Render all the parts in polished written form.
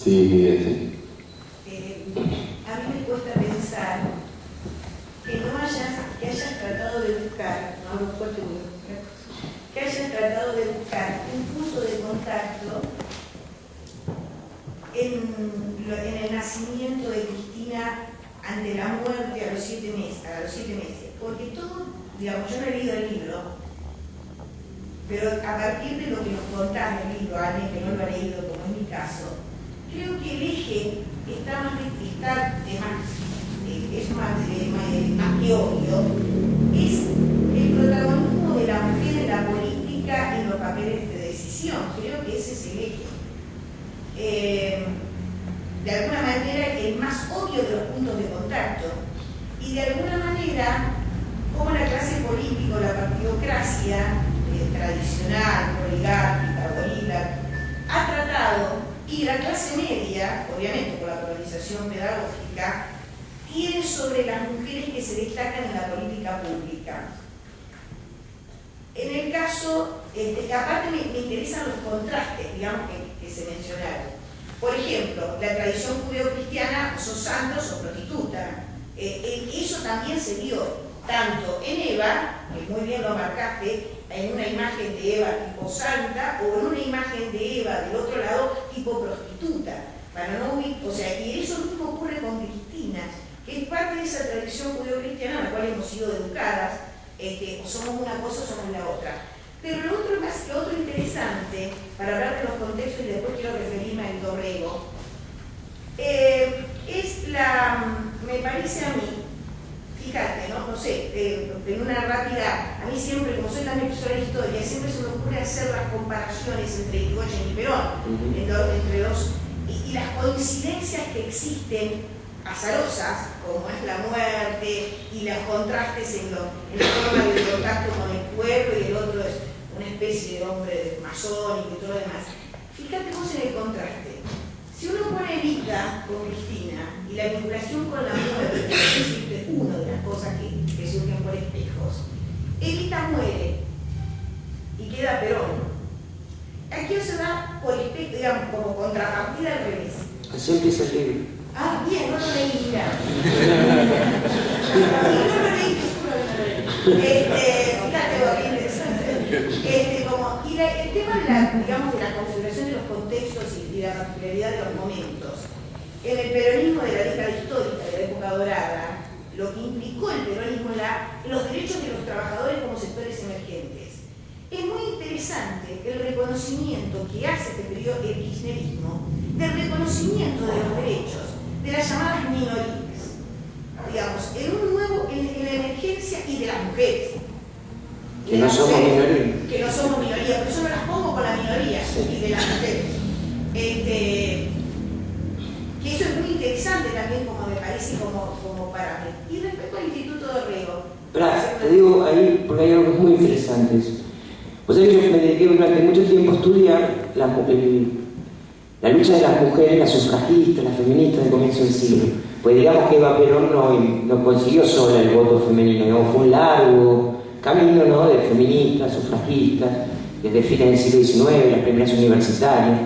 Sí. A mí me cuesta pensar que hayas tratado de buscar, no hablo fuerte, que hayas tratado de buscar un punto de contacto en el nacimiento de Cristina ante la muerte a los 7 meses, porque todo, digamos, yo no he leído el libro, pero a partir de lo que nos contás del libro, alguien que no lo ha leído, como es mi caso, creo que el eje es más que obvio, es el protagonismo de la mujer en la política en los papeles de decisión. Creo que ese es el eje. De alguna manera el más obvio de los puntos de contacto, y de alguna manera como la clase política o la partidocracia tradicional, oligárquica, bonita, ha tratado, y la clase media, obviamente por la polarización pedagógica, tiene sobre las mujeres que se destacan en la política pública. En el caso, aparte me interesan los contrastes, digamos, que se mencionaron. Por ejemplo, la tradición judeocristiana, sos santo, sos prostituta. Eso también se vio tanto en Eva, que muy bien lo marcaste, en una imagen de Eva tipo santa, o en una imagen de Eva del otro lado tipo prostituta. Para no o sea, y eso mismo ocurre con Cristina, que es parte de esa tradición judeocristiana a la cual hemos sido educadas, o somos una cosa o somos la otra. Pero lo otro interesante, para hablar de los contextos y después quiero referirme al Dorrego, me parece a mí, fíjate, no sé, en una rápida, a mí siempre, como soy también profesora de historia, siempre se me ocurre hacer las comparaciones entre Irigoyen y Perón, entre dos, y las coincidencias que existen azarosas, como es la muerte y los contrastes en la forma de contacto con el pueblo, y el otro es una especie de hombre masónico y todo lo demás. Fíjate vos en el contraste. Si uno pone Evita con Cristina y la vinculación con la muerte, que es una de las cosas que surgen por espejos, Evita muere y queda Perón. Aquí se da por espejo, digamos, como contrapartida al revés. Así empieza el libro. Ah, bien, no lo leí, mira. No lo leí, fíjate, qué interesante. Y el tema de la configuración de los contextos y la particularidad de los momentos. En el peronismo de la década histórica, de la época dorada, lo que implicó el peronismo los derechos de los trabajadores como sectores emergentes. Es muy interesante el reconocimiento que hace este periodo el kirchnerismo del reconocimiento de los derechos de las llamadas minorías, digamos, en la emergencia y de las mujeres. Que no somos minoría. Que no somos minoría, pero yo no las pongo con la minoría y de las mujeres. Que eso es muy interesante también, como me parece, como parámetro. Y respecto al Instituto Dorrego. Te digo ahí, porque hay algo que es muy interesante eso. O sea, yo me dediqué durante mucho tiempo a estudiar la lucha de las mujeres, las sufragistas, las feministas del comienzo del siglo. Pues digamos que Eva Perón no consiguió sola el voto femenino, digamos, fue un largo camino, ¿no?, de feministas, sufragistas, desde fines del siglo XIX, las primeras universitarias.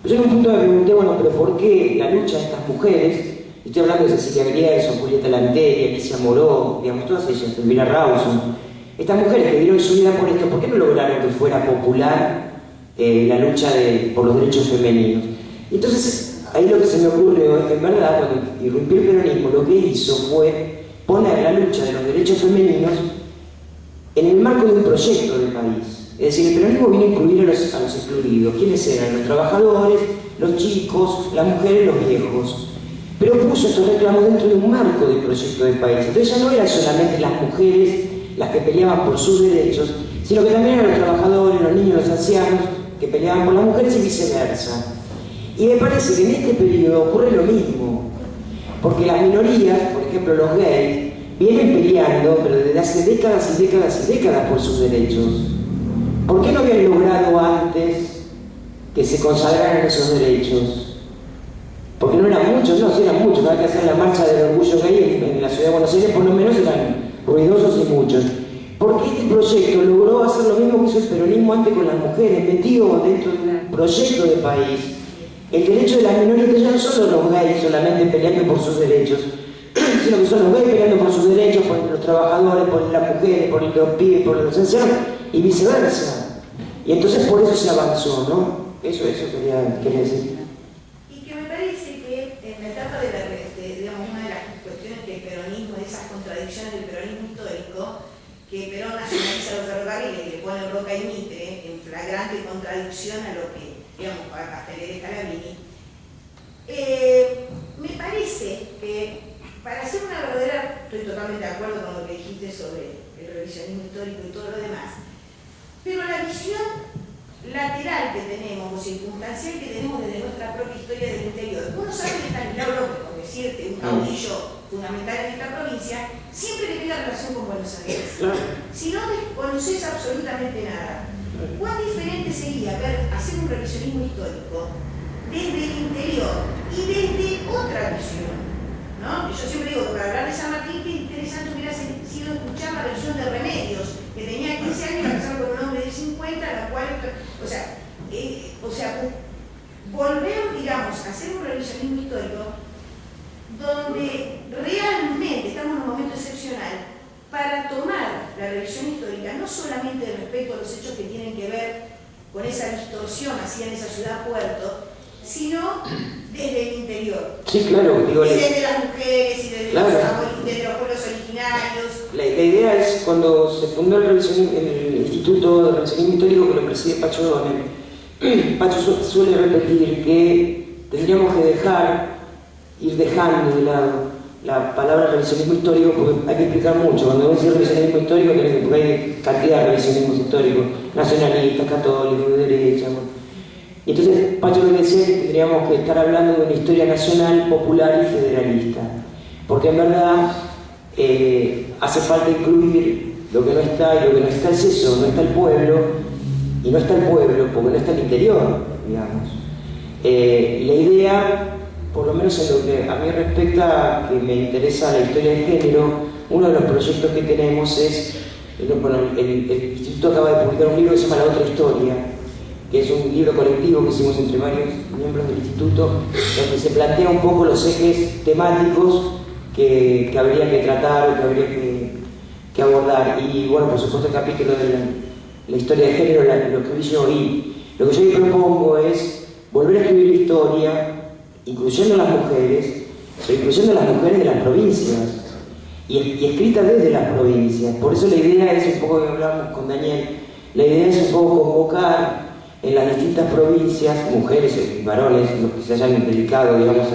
Pero yo en un punto me pregunté, bueno, pero ¿por qué la lucha de estas mujeres? Estoy hablando de Cecilia Grierson, Julieta Lanteri, Alicia Moró, digamos, todas ellas, Elvira Rawson. Estas mujeres que dieron su vida por esto, ¿por qué no lograron que fuera popular la lucha por los derechos femeninos? Entonces, ahí lo que se me ocurrió es que en verdad, cuando irrumpió el peronismo, lo que hizo fue poner la lucha de los derechos femeninos en el marco de un proyecto de país. Es decir, el peronismo vino a incluir a los excluidos. ¿Quiénes eran? Los trabajadores, los chicos, las mujeres, los viejos. Pero puso estos reclamos dentro de un marco del proyecto de país. Entonces ya no eran solamente las mujeres las que peleaban por sus derechos, sino que también eran los trabajadores, los niños, los ancianos, que peleaban por las mujeres y viceversa. Y me parece que en este periodo ocurre lo mismo, porque las minorías, por ejemplo los gays, vienen peleando, pero desde hace décadas y décadas y décadas por sus derechos. ¿Por qué no habían logrado antes que se consagraran esos derechos? Porque no eran muchos, no, sí eran muchos, había que hacer la marcha del orgullo gay en la ciudad de Buenos Aires, por lo menos eran ruidosos y muchos. Porque este proyecto logró hacer lo mismo que hizo el peronismo antes con las mujeres, metido dentro de un proyecto de país el derecho de las minorías ya no son los gays solamente peleando por sus derechos, sino que son los gays peleando por sus derechos, por los trabajadores, por las mujeres, por los pibes, por los ancianos, y viceversa. Y entonces por eso se avanzó, ¿no? Eso quería decir. Y que me parece que en la etapa de digamos, una de las cuestiones del peronismo, de esas contradicciones del peronismo histórico, que Perón nacionaliza los ferrocarriles y le pone Roca y Mitre en flagrante contradicción a lo que, digamos, a Casteller y Scalabrini, me parece que para hacer una verdadera, estoy totalmente de acuerdo con lo que dijiste sobre el revisionismo histórico y todo lo demás, pero la visión lateral que tenemos o circunstancial que tenemos desde nuestra propia historia del interior. Uno sabe que Estanislao López, por decirte, un caudillo fundamental en esta provincia, siempre le tiene relación con Buenos Aires. Si no desconoces absolutamente nada, ¿cuán diferente sería hacer un revisionismo histórico desde el interior y desde otra visión? ¿No? Yo siempre digo que para hablar de San Martín, qué interesante hubiera sido escuchar la versión de Remedios, que tenía 15 años y la casaron con un hombre de 50, la cual, volver, digamos, a hacer un revisionismo histórico donde realmente estamos en un momento excepcional para tomar la revisión histórica, no solamente respecto a los hechos que tienen que ver con esa distorsión así en esa ciudad-puerto, sino desde el interior. Sí, claro. Digo, y desde las mujeres y desde, claro, desde los pueblos originarios. La idea es, cuando se fundó el Instituto de Revisionismo Histórico, que lo preside Pacho Donel, Pacho suele repetir que tendríamos que ir dejando de lado la palabra revisionismo histórico, porque hay que explicar mucho. Cuando uno dice revisionismo histórico, porque hay cantidad de revisionismos históricos, nacionalistas, católicos, de derecha. Y entonces Pacho lo que decía es que tendríamos que estar hablando de una historia nacional, popular y federalista, porque en verdad hace falta incluir lo que no está, y lo que no está es eso, no está el pueblo, y no está el pueblo porque no está el interior, digamos. Y la idea, por lo menos en lo que a mí respecta, que me interesa la historia de género, uno de los proyectos que tenemos es, bueno, el Instituto acaba de publicar un libro que se llama La Otra Historia, que es un libro colectivo que hicimos entre varios miembros del Instituto, donde se plantea un poco los ejes temáticos que habría que tratar, que habría que abordar. Y bueno, por supuesto el capítulo de la historia de género lo escribí yo, y lo que yo hoy propongo es volver a escribir la historia, incluyendo a las mujeres, pero incluyendo a las mujeres de las provincias, y escrita desde las provincias. Por eso la idea es un poco, que hablamos con Daniel, la idea es un poco convocar en las distintas provincias, mujeres y varones, los que se hayan dedicado, digamos,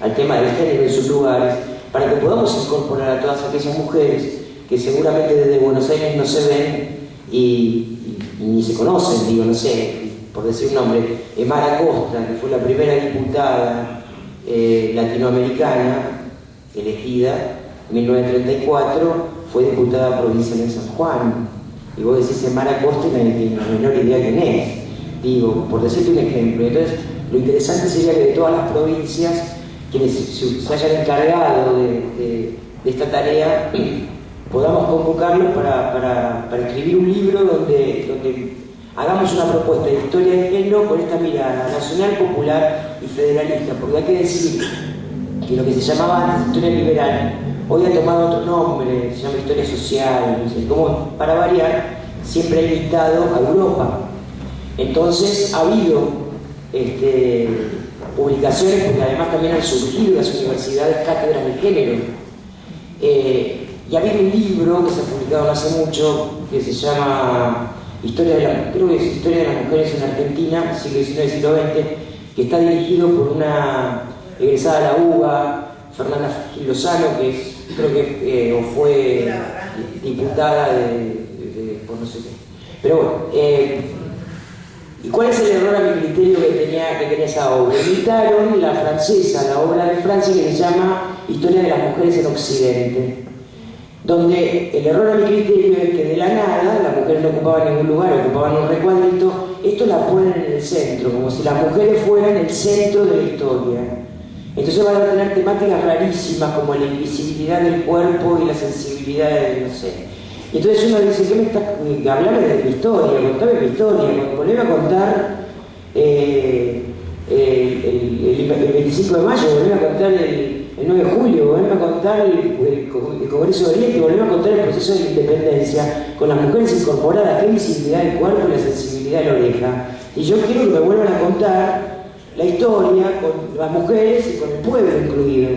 al tema del género en sus lugares, para que podamos incorporar a todas aquellas mujeres que seguramente desde Buenos Aires no se ven y ni se conocen, digo, no sé, por decir un nombre, Mara Costa, que fue la primera diputada latinoamericana elegida en 1934, fue diputada provincial en San Juan. Y vos decís Mara Costa y nadie tiene la menor idea quién es. Digo, por decirte un ejemplo. Entonces, lo interesante sería que de todas las provincias, quienes se hayan encargado de esta tarea, podamos convocarlos para escribir un libro donde hagamos una propuesta de historia de género con esta mirada nacional, popular y federalista, porque hay que decir que lo que se llamaba antes historia liberal hoy ha tomado otro nombre, se llama historia social, no sé, como para variar, siempre ha invitado a Europa. Entonces ha habido publicaciones, porque además también han surgido en las universidades cátedras de género. Y ha habido un libro que se ha publicado no hace mucho, que se llama creo que es Historia de las Mujeres en Argentina, siglo XIX y siglo XX, que está dirigido por una egresada de la UBA, Fernanda Gil Lozano, que creo que fue diputada por no sé qué. Pero bueno, ¿y cuál es el error a mi criterio que tenía esa obra? Imitaron la francesa, la obra de Francia que se llama Historia de las Mujeres en Occidente, donde el error a mi criterio es que de la nada las mujeres no ocupaban ningún lugar, ocupaban un recuadrito. Esto la ponen en el centro, como si las mujeres fueran el centro de la historia. Entonces van a tener temáticas rarísimas como la invisibilidad del cuerpo y la sensibilidad de, no sé. Y entonces uno dice, ¿qué me estás hablando de mi historia? Contame mi historia, poneme a contar el 25 de mayo, volveme a contar el 9 de julio, volveme a contar el Congreso de Oriente, volveme a contar el proceso de la independencia, con las mujeres incorporadas, qué visibilidad del cuerpo y la sensibilidad de la oreja. Y yo quiero que me vuelvan a contar la historia con las mujeres y con el pueblo incluido.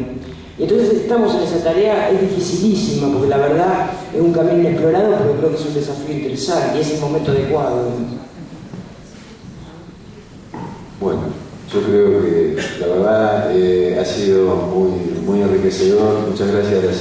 Y entonces estamos en esa tarea, es dificilísima, porque la verdad es un camino inexplorado, pero creo que es un desafío interesante y es el momento adecuado. Bueno, yo creo que la verdad ha sido muy enriquecedor. Muchas gracias.